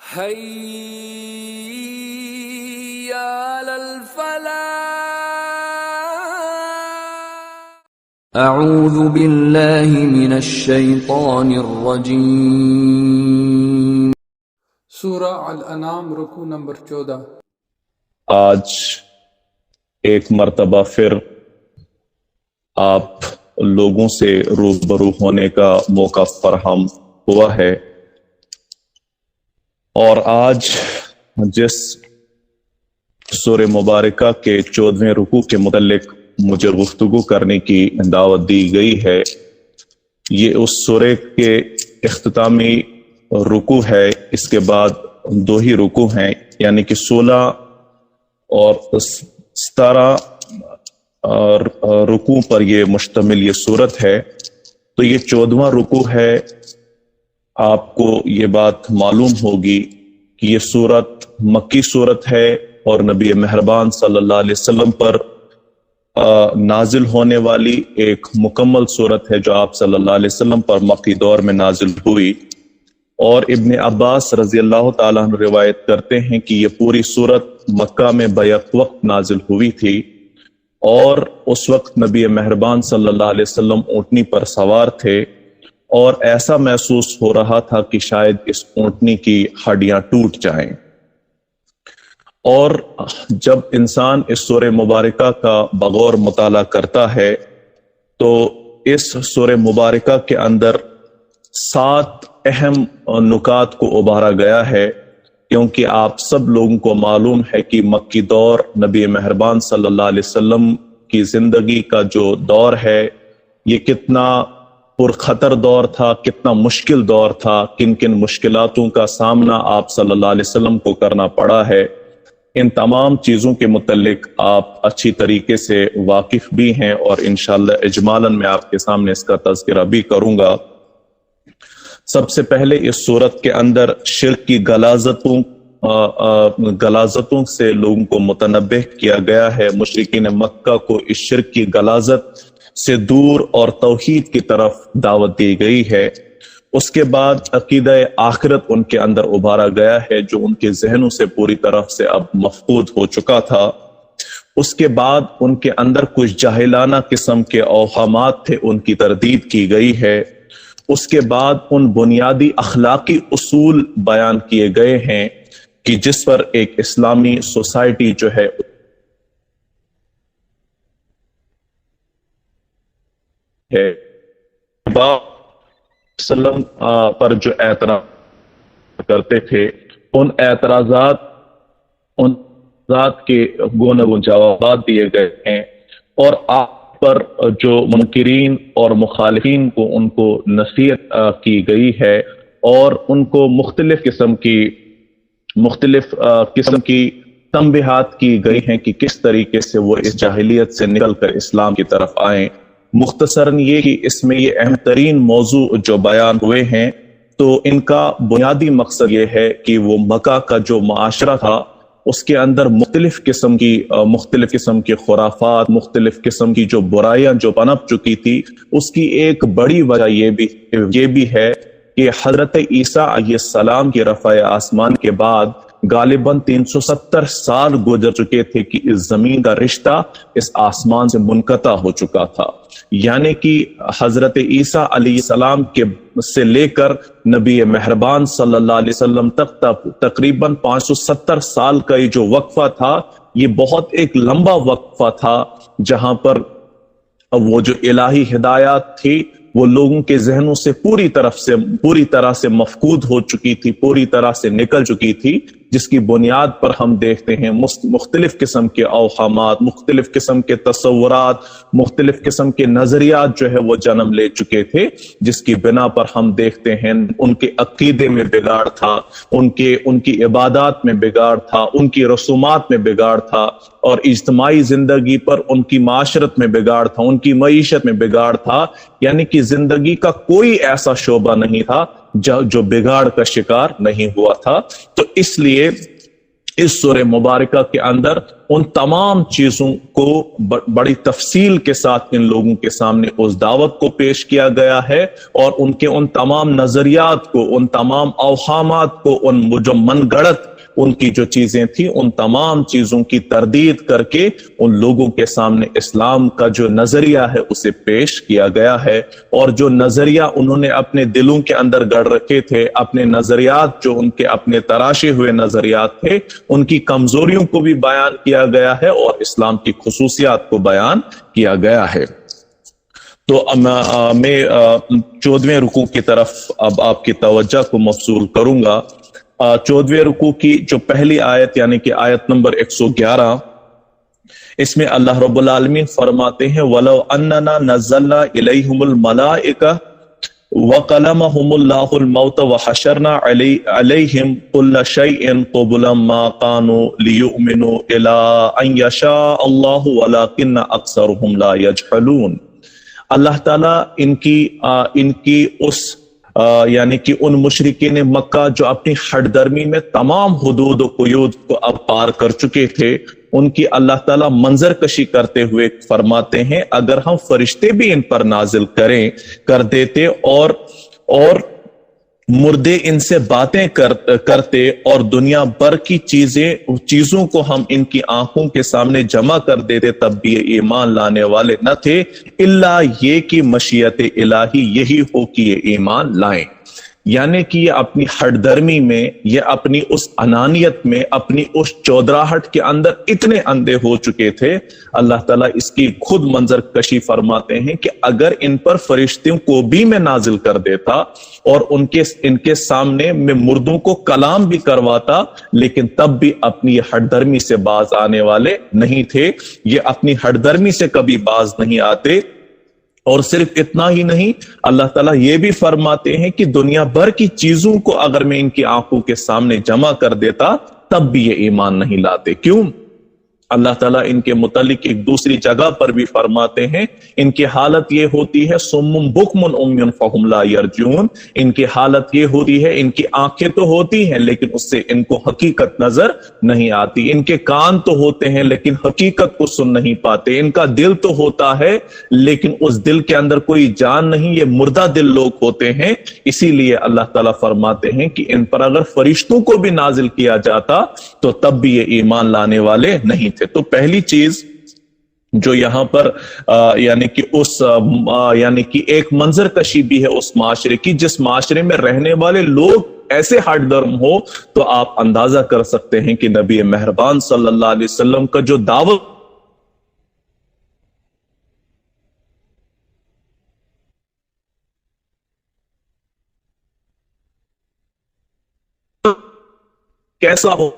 حي على الفلاح. اعوذ باللہ من الشیطان الرجیم. سورہ الانعام رکوع نمبر 14۔ آج ایک مرتبہ پھر آپ لوگوں سے روبرو ہونے کا موقع فراہم ہوا ہے، اور آج جس سورہ مبارکہ کے 14ویں رکوع کے متعلق مجھے گفتگو کرنے کی دعوت دی گئی ہے، یہ اس سورہ کے اختتامی رکوع ہے۔ اس کے بعد 2 ہی رکوع ہیں، یعنی کہ 16 اور 17 رکوع پر یہ مشتمل یہ سورت ہے۔ تو یہ 14واں رکوع ہے۔ آپ کو یہ بات معلوم ہوگی کہ یہ سورت مکی سورت ہے اور نبی مہربان صلی اللہ علیہ وسلم پر نازل ہونے والی ایک مکمل سورت ہے، جو آپ صلی اللہ علیہ وسلم پر مکی دور میں نازل ہوئی۔ اور ابن عباس رضی اللہ تعالیٰ عنہ روایت کرتے ہیں کہ یہ پوری سورت مکہ میں بیک وقت نازل ہوئی تھی، اور اس وقت نبی مہربان صلی اللہ علیہ وسلم اونٹنی پر سوار تھے، اور ایسا محسوس ہو رہا تھا کہ شاید اس اونٹنی کی ہڈیاں ٹوٹ جائیں۔ اور جب انسان اس سورہ مبارکہ کا بغور مطالعہ کرتا ہے تو اس سورہ مبارکہ کے اندر 7 اہم نکات کو ابھارا گیا ہے، کیونکہ آپ سب لوگوں کو معلوم ہے کہ مکی دور نبی مہربان صلی اللہ علیہ وسلم کی زندگی کا جو دور ہے، یہ کتنا پرخطر دور تھا، کتنا مشکل دور تھا، کن کن مشکلاتوں کا سامنا آپ صلی اللہ علیہ وسلم کو کرنا پڑا ہے۔ ان تمام چیزوں کے متعلق آپ اچھی طریقے سے واقف بھی ہیں، اور انشاءاللہ اجمالاً میں آپ کے سامنے اس کا تذکرہ بھی کروں گا۔ سب سے پہلے اس صورت کے اندر شرک کی غلاظتوں سے لوگوں کو متنبہ کیا گیا ہے۔ مشرکین مکہ کو اس شرک کی غلاظت سے دور اور توحید کی طرف دعوت دی گئی ہے۔ اس کے بعد عقیدہ آخرت ان کے اندر ابھارا گیا ہے، جو ان کے ذہنوں سے پوری طرف سے اب مفقود ہو چکا تھا۔ اس کے بعد ان کے اندر کچھ جاہلانہ قسم کے اوہامات تھے، ان کی تردید کی گئی ہے۔ اس کے بعد ان بنیادی اخلاقی اصول بیان کیے گئے ہیں کہ جس پر ایک اسلامی سوسائٹی جو ہے وسلم پر جو اعتراض کرتے تھے، ان اعتراضات کے گوناگون جوابات دیے گئے ہیں، اور آپ پر جو منکرین اور مخالفین کو ان کو نصیحت کی گئی ہے، اور ان کو مختلف قسم کی تنبیہات کی گئی ہیں کہ کس طریقے سے وہ اس جاہلیت سے نکل کر اسلام کی طرف آئیں۔ مختصراً یہ کہ اس میں یہ اہم ترین موضوع جو بیان ہوئے ہیں، تو ان کا بنیادی مقصد یہ ہے کہ وہ مکہ کا جو معاشرہ تھا، اس کے اندر مختلف قسم کی خرافات، مختلف قسم کی جو برائیاں جو پنپ چکی تھی، اس کی ایک بڑی وجہ یہ بھی ہے کہ حضرت عیسیٰ علیہ السلام کی رفع آسمان کے بعد غالباً 370 سال گزر چکے تھے کہ اس زمین کا رشتہ اس آسمان سے منقطع ہو چکا تھا۔ یعنی کہ حضرت عیسیٰ علیہ السلام سے لے کر نبی مہربان صلی اللہ علیہ وسلم تک تقریباً 570 سال کا یہ جو وقفہ تھا، یہ بہت ایک لمبا وقفہ تھا، جہاں پر وہ جو الہی ہدایات تھی وہ لوگوں کے ذہنوں سے پوری طرح سے مفقود ہو چکی تھی، پوری طرح سے نکل چکی تھی، جس کی بنیاد پر ہم دیکھتے ہیں مختلف قسم کے اوہامات، مختلف قسم کے تصورات، مختلف قسم کے نظریات جو ہے وہ جنم لے چکے تھے، جس کی بنا پر ہم دیکھتے ہیں ان کے عقیدے میں بگاڑ تھا، ان کی عبادات میں بگاڑ تھا، ان کی رسومات میں بگاڑ تھا، اور اجتماعی زندگی پر ان کی معاشرت میں بگاڑ تھا، ان کی معیشت میں بگاڑ تھا۔ یعنی کہ زندگی کا کوئی ایسا شعبہ نہیں تھا جو بگاڑ کا شکار نہیں ہوا تھا۔ تو اس لیے اس سورہ مبارکہ کے اندر ان تمام چیزوں کو بڑی تفصیل کے ساتھ ان لوگوں کے سامنے اس دعوت کو پیش کیا گیا ہے، اور ان کے ان تمام نظریات کو، ان تمام اوہامات کو، ان جو من گڑت ان کی جو چیزیں تھیں، ان تمام چیزوں کی تردید کر کے ان لوگوں کے سامنے اسلام کا جو نظریہ ہے اسے پیش کیا گیا ہے۔ اور جو نظریہ انہوں نے اپنے دلوں کے اندر گڑ رکھے تھے، اپنے نظریات جو ان کے اپنے تراشے ہوئے نظریات تھے، ان کی کمزوریوں کو بھی بیان کیا گیا ہے اور اسلام کی خصوصیات کو بیان کیا گیا ہے۔ تو میں 14ویں رکوع کی طرف اب آپ کی توجہ کو مبذول کروں گا۔ 14ویں رکوع کی جو پہلی آیت یعنی کہ آیت نمبر 111، اس میں اللہ رب العالمین فرماتے ہیں وَلَوْ أَنَّنَا نَزَّلْنَا إِلَيْهِمُ الْمَلَائِكَةَ وَكَلَمَهُمُ اللَّهُ الْمَوْتَ وَحَشَرْنَا عَلَيْهِمْ كُلَّ شَيْءٍ قُبُلًا مَا كَانُوا لِيُؤْمِنُوا إِلَّا أَن يَشَاءَ اللَّهُ وَلَكِنَّ أَكْثَرَهُمْ لَا يَجْهَلُونَ۔ اللہ تعالیٰ ان کی اس یعنی کہ ان مشرکین مکہ جو اپنی ہٹ درمی میں تمام حدود و قیود کو اب پار کر چکے تھے، ان کی اللہ تعالیٰ منظر کشی کرتے ہوئے فرماتے ہیں اگر ہم فرشتے بھی ان پر نازل کر دیتے اور مردے ان سے باتیں کرتے اور دنیا بھر کی چیزوں کو ہم ان کی آنکھوں کے سامنے جمع کر دیتے، تب بھی یہ ایمان لانے والے نہ تھے، الا یہ کہ مشیت الہی یہی ہو کہ یہ ایمان لائیں۔ یعنی کہ یہ اپنی ہٹ درمی میں، یہ اپنی اس انانیت میں، اپنی اس چودراہٹ کے اندر اتنے اندھے ہو چکے تھے، اللہ تعالیٰ اس کی خود منظر کشی فرماتے ہیں کہ اگر ان پر فرشتوں کو بھی میں نازل کر دیتا اور ان کے سامنے میں مردوں کو کلام بھی کرواتا، لیکن تب بھی اپنی ہٹ درمی سے باز آنے والے نہیں تھے۔ یہ اپنی ہٹ درمی سے کبھی باز نہیں آتے۔ اور صرف اتنا ہی نہیں، اللہ تعالیٰ یہ بھی فرماتے ہیں کہ دنیا بھر کی چیزوں کو اگر میں ان کی آنکھوں کے سامنے جمع کر دیتا تب بھی یہ ایمان نہیں لاتے۔ کیوں؟ اللہ تعالیٰ ان کے متعلق ایک دوسری جگہ پر بھی فرماتے ہیں ان کی حالت یہ ہوتی ہے صم بکم عمی فہم لا یرجعون، ان کی حالت یہ ہوتی ہے ان کی آنکھیں تو ہوتی ہیں لیکن اس سے ان کو حقیقت نظر نہیں آتی، ان کے کان تو ہوتے ہیں لیکن حقیقت کو سن نہیں پاتے، ان کا دل تو ہوتا ہے لیکن اس دل کے اندر کوئی جان نہیں، یہ مردہ دل لوگ ہوتے ہیں۔ اسی لیے اللہ تعالیٰ فرماتے ہیں کہ ان پر اگر فرشتوں کو بھی نازل کیا جاتا تو تب بھی یہ ایمان لانے والے نہیں تھے۔ تو پہلی چیز جو یہاں پر یعنی کہ ایک منظر کشی بھی ہے اس معاشرے کی، جس معاشرے میں رہنے والے لوگ ایسے ہٹ درم ہو، تو آپ اندازہ کر سکتے ہیں کہ نبی مہربان صلی اللہ علیہ وسلم کا جو دعوت کیسا ہو،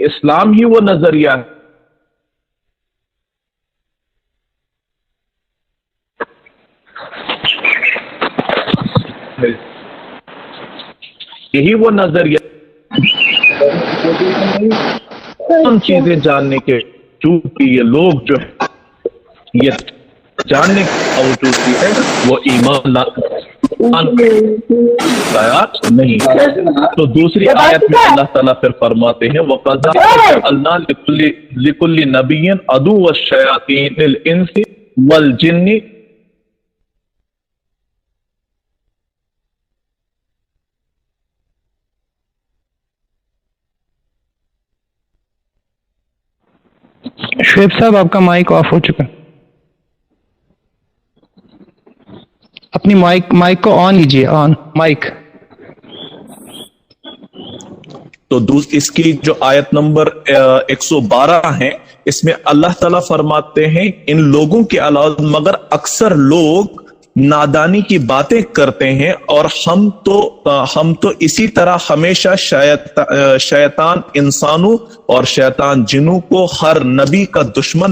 اسلام ہی وہ نظریہ ہے یہی وہ نظریہ ان چیزیں جاننے کے باوجود یہ لوگ جو ہے یہ جاننے کے باوجود بھی ہے وہ ایمان لایا نہیں۔ تو دوسری آیت میں اللہ تعالیٰ پھر فرماتے ہیں وَقَضَىٰ لِكُلِّ نَبِيٍّ عَدُوًّا شَيَاطِينِ الْإِنسِ وَالْجِنِّ شعیب صاحب آپ کا مائک آف ہو چکا، اپنی مائک کو آن لیجئے، آن مائک۔ تو اس کی جو آیت نمبر 112 ہے، اس میں اللہ تعالیٰ فرماتے ہیں ان لوگوں کے علاوہ مگر اکثر لوگ نادانی کی باتیں کرتے ہیں، اور ہم تو اسی طرح ہمیشہ شیطان انسانوں اور شیطان جنوں کو ہر نبی کا دشمن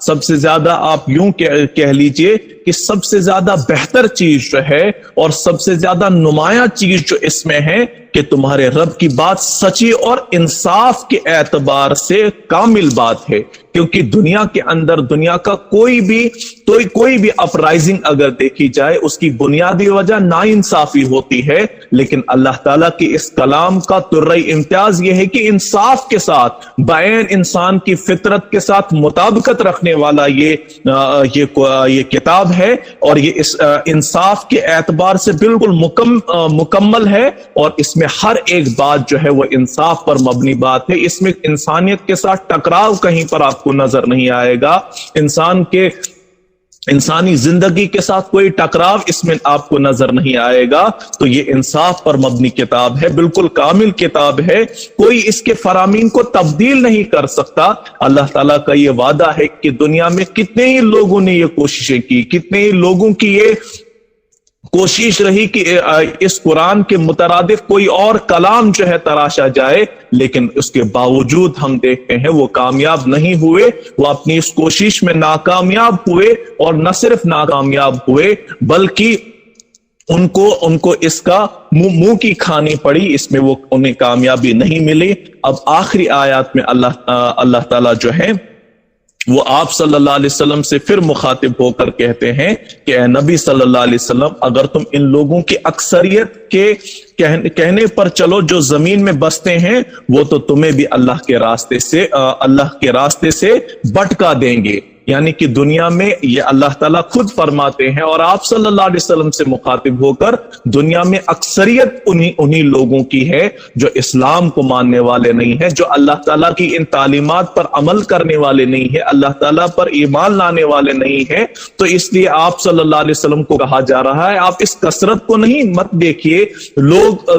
سب سے زیادہ آپ یوں کہہ لیجئے کہ سب سے زیادہ بہتر چیز جو ہے اور سب سے زیادہ نمایاں چیز جو اس میں ہے کہ تمہارے رب کی بات سچی اور انصاف کے اعتبار سے کامل بات ہے. کیونکہ دنیا کے اندر دنیا کا کوئی بھی اپرائزنگ اگر دیکھی جائے اس کی بنیادی وجہ ناانصافی ہوتی ہے، لیکن اللہ تعالیٰ کے اس کلام کا طرۂ امتیاز یہ ہے کہ انصاف کے ساتھ بعین انسان کی فطرت کے ساتھ مطابقت رکھنے والا یہ کتاب ہے، اور یہ اس انصاف کے اعتبار سے بالکل مکمل ہے، اور اس میں ہر ایک بات جو ہے وہ انصاف پر مبنی بات ہے. اس میں انسانیت کے ساتھ ٹکراؤ کہیں پر آپ کو نظر نہیں آئے گا، انسانی زندگی کے ساتھ کوئی ٹکراؤ اس میں آپ کو نظر نہیں آئے گا. تو یہ انصاف پر مبنی کتاب ہے، بالکل کامل کتاب ہے، کوئی اس کے فرامین کو تبدیل نہیں کر سکتا. اللہ تعالیٰ کا یہ وعدہ ہے کہ دنیا میں کتنے ہی لوگوں نے یہ کوششیں کی، کتنے ہی لوگوں کی یہ کوشش رہی کہ اس قرآن کے مترادف کوئی اور کلام جو ہے تراشا جائے، لیکن اس کے باوجود ہم دیکھتے ہیں وہ کامیاب نہیں ہوئے، وہ اپنی اس کوشش میں ناکامیاب ہوئے، اور نہ صرف ناکامیاب ہوئے بلکہ ان کو اس کا منہ کی کھانی پڑی، اس میں وہ انہیں کامیابی نہیں ملی. اب آخری آیات میں اللہ تعالیٰ جو ہے وہ آپ صلی اللہ علیہ وسلم سے پھر مخاطب ہو کر کہتے ہیں کہ اے نبی صلی اللہ علیہ وسلم، اگر تم ان لوگوں کی اکثریت کے کہنے پر چلو جو زمین میں بستے ہیں، وہ تو تمہیں بھی اللہ کے راستے سے بھٹکا دیں گے. یعنی کہ دنیا میں یہ اللہ تعالیٰ خود فرماتے ہیں، اور آپ صلی اللہ علیہ وسلم سے مخاطب ہو کر دنیا میں اکثریت انہی لوگوں کی ہے جو اسلام کو ماننے والے نہیں ہیں، جو اللہ تعالیٰ کی ان تعلیمات پر عمل کرنے والے نہیں ہیں، اللہ تعالیٰ پر ایمان لانے والے نہیں ہیں. تو اس لیے آپ صلی اللہ علیہ وسلم کو کہا جا رہا ہے آپ اس کثرت کو نہیں مت دیکھیے،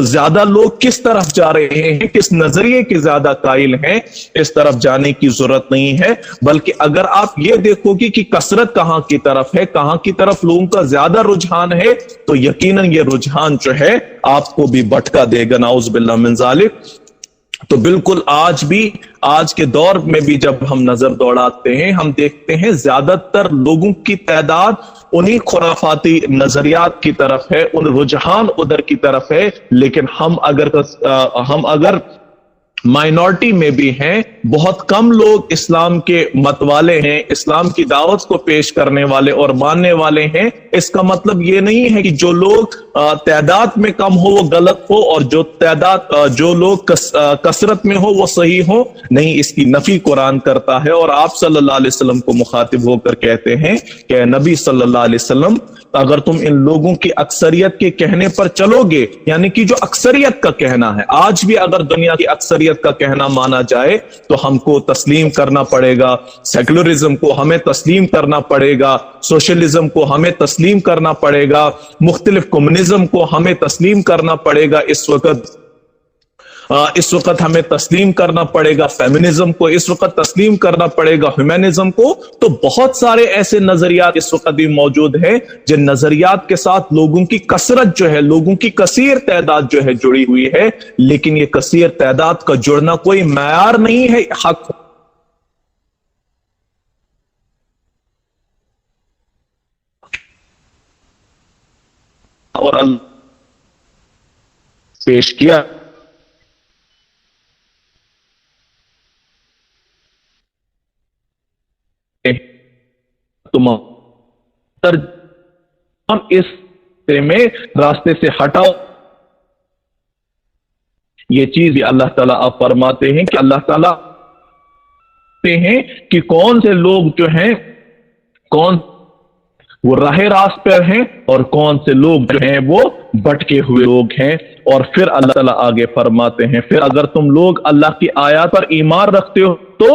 زیادہ لوگ کس طرف جا رہے ہیں، کس نظریے کے زیادہ قائل ہیں، اس طرف جانے کی ضرورت نہیں ہے. بلکہ اگر آپ یہ دیکھو گی کہ کثرت کہاں کی طرف ہے، کہاں کی طرف لوگوں کا زیادہ رجحان ہے، تو یقیناً یہ رجحان جو ہے آپ کو بھی بھٹکا دے گا، نعوذ باللہ من ذالک. تو بالکل آج کے دور میں بھی جب ہم نظر دوڑاتے ہیں، ہم دیکھتے ہیں زیادہ تر لوگوں کی تعداد انہی خرافاتی نظریات کی طرف ہے، ان رجحان ادھر کی طرف ہے. لیکن ہم اگر مائنورٹی میں بھی ہیں، بہت کم لوگ اسلام کے مت والے ہیں، اسلام کی دعوت کو پیش کرنے والے اور ماننے والے ہیں. اس کا مطلب یہ نہیں ہے کہ جو لوگ تعداد میں کم ہو وہ غلط ہو، اور جو لوگ کثرت میں ہو وہ صحیح ہو. نہیں، اس کی نفی قرآن کرتا ہے، اور آپ صلی اللہ علیہ وسلم کو مخاطب ہو کر کہتے ہیں کہ اے نبی صلی اللہ علیہ وسلم، اگر تم ان لوگوں کی اکثریت کے کہنے پر چلو گے، یعنی کہ جو اکثریت کا کہنا ہے، آج بھی اگر دنیا کی اکثریت کا کہنا مانا جائے تو ہم کو تسلیم کرنا پڑے گا، سیکولرزم کو ہمیں تسلیم کرنا پڑے گا، سوشلزم کو ہمیں تسلیم کرنا پڑے گا، مختلف کمیونزم کو ہمیں تسلیم کرنا پڑے گا، اس وقت ہمیں تسلیم کرنا پڑے گا فیمنزم کو، اس وقت تسلیم کرنا پڑے گا ہیومنزم کو. تو بہت سارے ایسے نظریات اس وقت بھی موجود ہیں جن نظریات کے ساتھ لوگوں کی کثرت جو ہے، لوگوں کی کثیر تعداد جو ہے جڑی ہوئی ہے. لیکن یہ کثیر تعداد کا جڑنا کوئی معیار نہیں ہے حق اور پیش کیا. ہم اس میں راستے سے ہٹاؤ. یہ چیز بھی اللہ تعالیٰ آپ فرماتے ہیں کہ اللہ تعالیٰ ہیں کہ کون سے لوگ جو ہیں کون وہ راہ راست پر ہیں اور کون سے لوگ جو ہیں وہ بٹکے ہوئے لوگ ہیں. اور پھر اللہ تعالیٰ آگے فرماتے ہیں پھر اگر تم لوگ اللہ کی آیات پر ایمان رکھتے ہو تو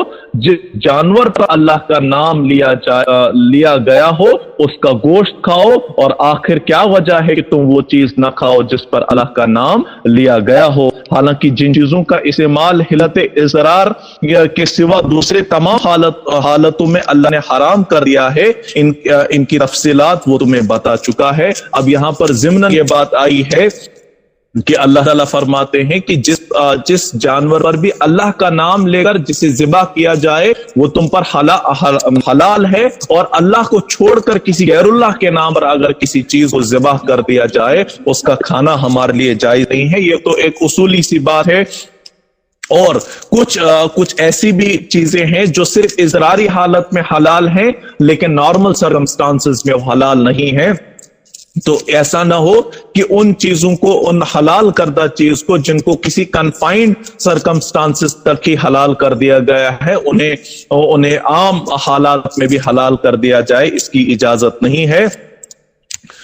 جس جانور پر اللہ کا نام لیا گیا ہو اس کا گوشت کھاؤ. اور آخر کیا وجہ ہے کہ تم وہ چیز نہ کھاؤ جس پر اللہ کا نام لیا گیا ہو؟ حالانکہ جن چیزوں کا استعمال حلت اضرار کے سوا دوسرے تمام حالتوں میں اللہ نے حرام کر دیا ہے، ان کی تفصیلات وہ تمہیں بتا چکا ہے. اب یہاں پر ضمن یہ بات آئی ہے کہ اللہ تعالیٰ فرماتے ہیں کہ جس جانور پر بھی اللہ کا نام لے کر جسے ذبح کیا جائے وہ تم پر حلال ہے، اور اللہ کو چھوڑ کر کسی غیر اللہ کے نام پر اگر کسی چیز کو ذبح کر دیا جائے اس کا کھانا ہمارے لیے جائز نہیں ہے۔ یہ تو ایک اصولی سی بات ہے۔ اور کچھ ایسی بھی چیزیں ہیں جو صرف اضطراری حالت میں حلال ہیں لیکن نارمل سرکمسٹانسز میں وہ حلال نہیں ہیں۔ تو ایسا نہ ہو کہ ان چیزوں کو، ان حلال کردہ چیز کو جن کو کسی کنفائنڈ سرکمسٹانسز تک ہی حلال کر دیا گیا ہے، انہیں عام حالات میں بھی حلال کر دیا جائے، اس کی اجازت نہیں ہے۔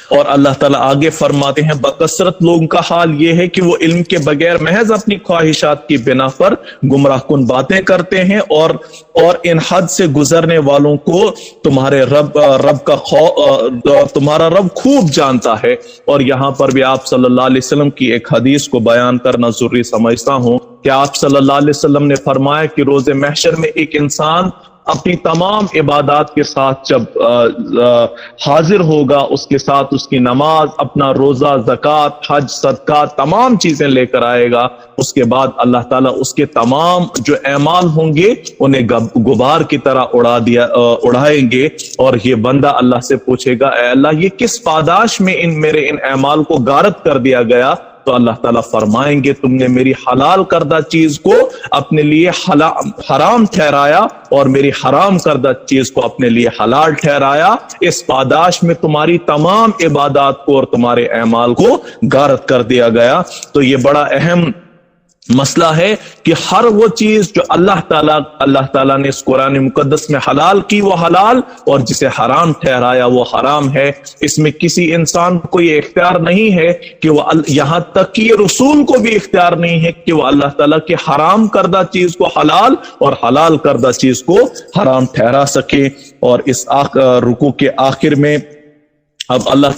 اور اللہ تعالیٰ آگے فرماتے ہیں بکثرت لوگوں کا حال یہ ہے کہ وہ علم کے بغیر محض اپنی خواہشات کی بنا پر گمراہ کن باتیں کرتے ہیں، اور ان حد سے گزرنے والوں کو تمہارا رب خوب جانتا ہے۔ اور یہاں پر بھی آپ صلی اللہ علیہ وسلم کی ایک حدیث کو بیان کرنا ضروری سمجھتا ہوں کہ آپ صلی اللہ علیہ وسلم نے فرمایا کہ روز محشر میں ایک انسان اپنی تمام عبادات کے ساتھ جب حاضر ہوگا، اس کے ساتھ اس کی نماز، اپنا روزہ، زکوٰۃ، حج، صدقہ، تمام چیزیں لے کر آئے گا، اس کے بعد اللہ تعالیٰ اس کے تمام جو اعمال ہوں گے انہیں غبار کی طرح اڑائیں گے، اور یہ بندہ اللہ سے پوچھے گا اے اللہ یہ کس پاداش میں میرے ان اعمال کو غارت کر دیا گیا؟ تو اللہ تعالیٰ فرمائیں گے تم نے میری حلال کردہ چیز کو اپنے لیے حرام ٹھہرایا اور میری حرام کردہ چیز کو اپنے لیے حلال ٹھہرایا، اس پاداش میں تمہاری تمام عبادات کو اور تمہارے اعمال کو غارت کر دیا گیا۔ تو یہ بڑا اہم مسئلہ ہے کہ ہر وہ چیز جو اللہ تعالیٰ نے اس قرآن مقدس میں حلال کی وہ حلال، اور جسے حرام ٹھہرایا وہ حرام ہے۔ اس میں کسی انسان کو یہ اختیار نہیں ہے کہ وہ، یہاں تک کہ یہ رسول کو بھی اختیار نہیں ہے کہ وہ اللہ تعالیٰ کی حرام کردہ چیز کو حلال اور حلال کردہ چیز کو حرام ٹھہرا سکے۔ اور اس رکوع کے آخر میں اب اللہ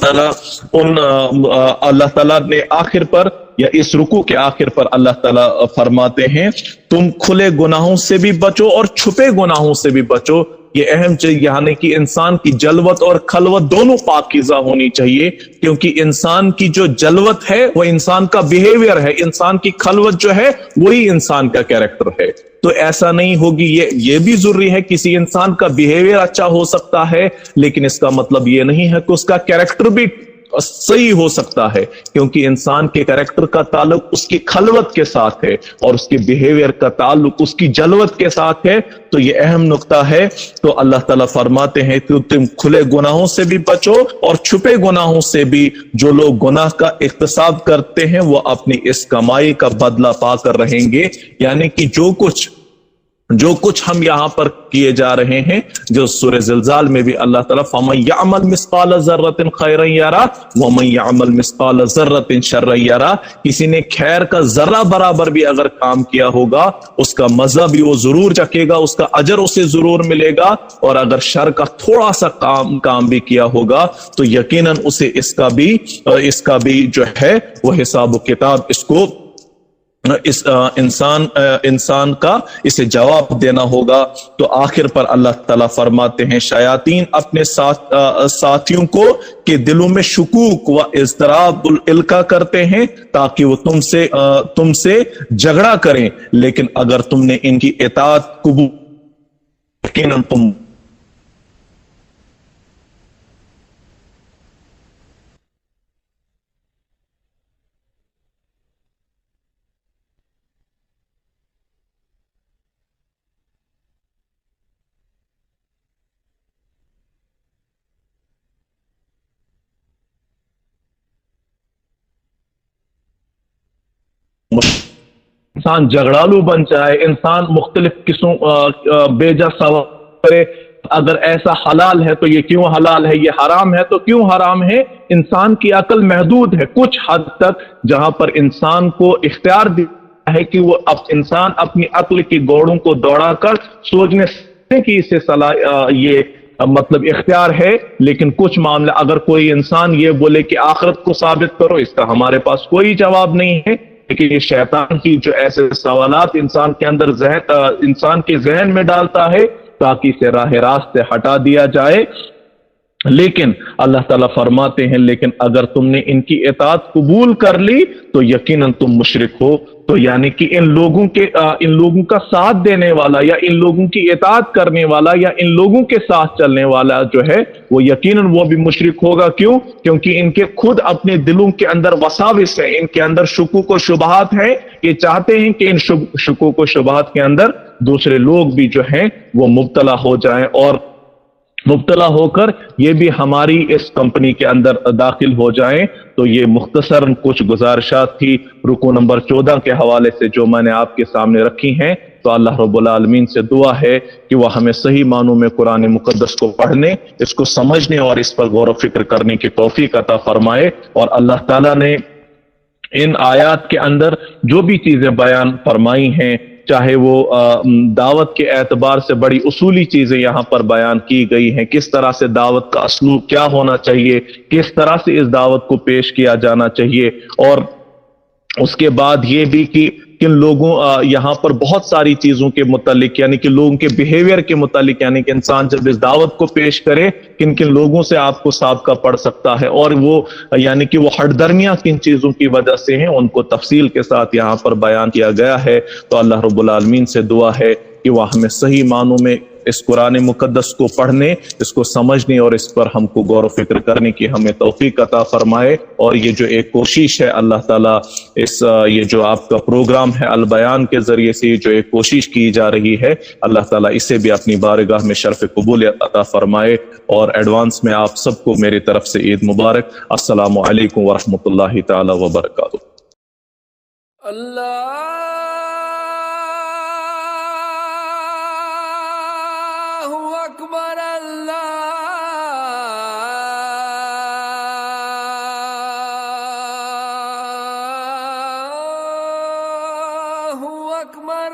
تعالیٰ نے آخر پر، یا اس رکوع کے آخر پر اللہ تعالیٰ فرماتے ہیں تم کھلے گناہوں سے بھی بچو اور چھپے گناہوں سے بھی بچو۔ یہ اہم چیز، یعنی کہ انسان کی جلوت اور خلوت دونوں پاکیزہ ہونی چاہیے، کیونکہ انسان کی جو جلوت ہے وہ انسان کا بیہیویئر ہے، انسان کی خلوت جو ہے وہی انسان کا کیریکٹر ہے۔ تو ایسا نہیں ہوگی، یہ بھی ضروری ہے، کسی انسان کا بیہیویئر اچھا ہو سکتا ہے لیکن اس کا مطلب یہ نہیں ہے کہ اس کا کیریکٹر بھی صحیح ہو سکتا ہے، کیونکہ انسان کے کریکٹر کا تعلق اس کی خلوت کے ساتھ ہے اور اس کے بیہیویئر کا تعلق اس کی جلوت کے ساتھ ہے۔ تو یہ اہم نقطہ ہے۔ تو اللہ تعالیٰ فرماتے ہیں کہ تم کھلے گناہوں سے بھی بچو اور چھپے گناہوں سے بھی۔ جو لوگ گناہ کا اقتصاد کرتے ہیں وہ اپنی اس کمائی کا بدلہ پا کر رہیں گے، یعنی کہ جو کچھ ہم یہاں پر کیے جا رہے ہیں، جو سورہ زلزال میں بھی اللہ تعالیٰ فَمَن يَعْمَلْ مِثْقَالَ ذَرَّةٍ خَيْرًا يَرَهُ وَمَن يَعْمَلْ مِثْقَالَ ذَرَّةٍ شَرًّا يَرَهُ، کسی نے خیر کا ذرہ برابر بھی اگر کام کیا ہوگا اس کا مزہ بھی وہ ضرور چکے گا، اس کا اجر اسے ضرور ملے گا، اور اگر شر کا تھوڑا سا کام بھی کیا ہوگا تو یقیناً اسے اس کا بھی جو ہے وہ حساب و کتاب انسان کا اسے جواب دینا ہوگا۔ تو آخر پر اللہ تعالیٰ فرماتے ہیں شیاطین اپنے ساتھیوں کو کہ دلوں میں شکوک و اضطراب القا کرتے ہیں تاکہ وہ تم سے جھگڑا کریں، لیکن اگر تم نے ان کی اطاعت قبول یقیناً تم انسان جھگڑالو بن جائے، انسان مختلف قسم بیجا سوال کرے، اگر ایسا حلال ہے تو یہ کیوں حلال ہے، یہ حرام ہے تو کیوں حرام ہے۔ انسان کی عقل محدود ہے کچھ حد تک، جہاں پر انسان کو اختیار دیا ہے کہ وہ انسان اپنی عقل کی گوڑوں کو دوڑا کر سوچنے کی اسے یہ مطلب اختیار ہے، لیکن کچھ معاملہ اگر کوئی انسان یہ بولے کہ آخرت کو ثابت کرو، اس کا ہمارے پاس کوئی جواب نہیں ہے۔ لیکن یہ شیطان کی جو ایسے سوالات انسان کے ذہن میں ڈالتا ہے تاکہ اسے راہ راست سے ہٹا دیا جائے، لیکن اللہ تعالیٰ فرماتے ہیں لیکن اگر تم نے ان کی اطاعت قبول کر لی تو یقیناً تم مشرک ہو. تو یعنی کہ ان لوگوں کا ساتھ دینے والا یا ان لوگوں کی اطاعت کرنے والا یا ان لوگوں کے ساتھ چلنے والا جو ہے وہ یقیناً وہ بھی مشرک ہوگا. کیوں؟ کیونکہ ان کے خود اپنے دلوں کے اندر وساوس ہے، ان کے اندر شکوک و شبہات ہیں. یہ چاہتے ہیں کہ ان شکوک و شبہات کے اندر دوسرے لوگ بھی جو ہیں وہ مبتلا ہو جائیں، اور مبتلا ہو کر یہ بھی ہماری اس کمپنی کے اندر داخل ہو جائیں. تو یہ مختصر کچھ گزارشات تھی رکوع نمبر 14 کے حوالے سے جو میں نے آپ کے سامنے رکھی ہیں. تو اللہ رب العالمین سے دعا ہے کہ وہ ہمیں صحیح معنوں میں قرآن مقدس کو پڑھنے، اس کو سمجھنے اور اس پر غور و فکر کرنے کی توفیق عطا فرمائے. اور اللہ تعالیٰ نے ان آیات کے اندر جو بھی چیزیں بیان فرمائی ہیں، چاہے وہ دعوت کے اعتبار سے بڑی اصولی چیزیں یہاں پر بیان کی گئی ہیں، کس طرح سے دعوت کا اسلوب کیا ہونا چاہیے، کس طرح سے اس دعوت کو پیش کیا جانا چاہیے، اور اس کے بعد یہ بھی کہ کن لوگوں یہاں پر بہت ساری چیزوں کے متعلق یعنی کہ لوگوں کے بیہیویئر کے متعلق، یعنی کہ انسان جب اس دعوت کو پیش کرے کن کن لوگوں سے آپ کو سابقہ پڑ سکتا ہے، اور وہ یعنی کہ وہ ہٹ درمیاں کن چیزوں کی وجہ سے ہیں، ان کو تفصیل کے ساتھ یہاں پر بیان کیا گیا ہے. تو اللہ رب العالمین سے دعا ہے کہ وہ ہمیں صحیح معنوں میں اس قرآن مقدس کو پڑھنے، اس کو سمجھنے اور اس پر ہم کو غور و فکر کرنے کی ہمیں توفیق عطا فرمائے. اور یہ جو ایک کوشش ہے اللہ تعالیٰ یہ جو آپ کا پروگرام ہے البیان کے ذریعے سے یہ جو ایک کوشش کی جا رہی ہے، اللہ تعالیٰ اسے بھی اپنی بارگاہ میں شرف قبولیت عطا فرمائے. اور ایڈوانس میں آپ سب کو میری طرف سے عید مبارک. السلام علیکم ورحمۃ اللہ تعالی وبرکاتہ. اللہ اکبر، اللہ اکبر.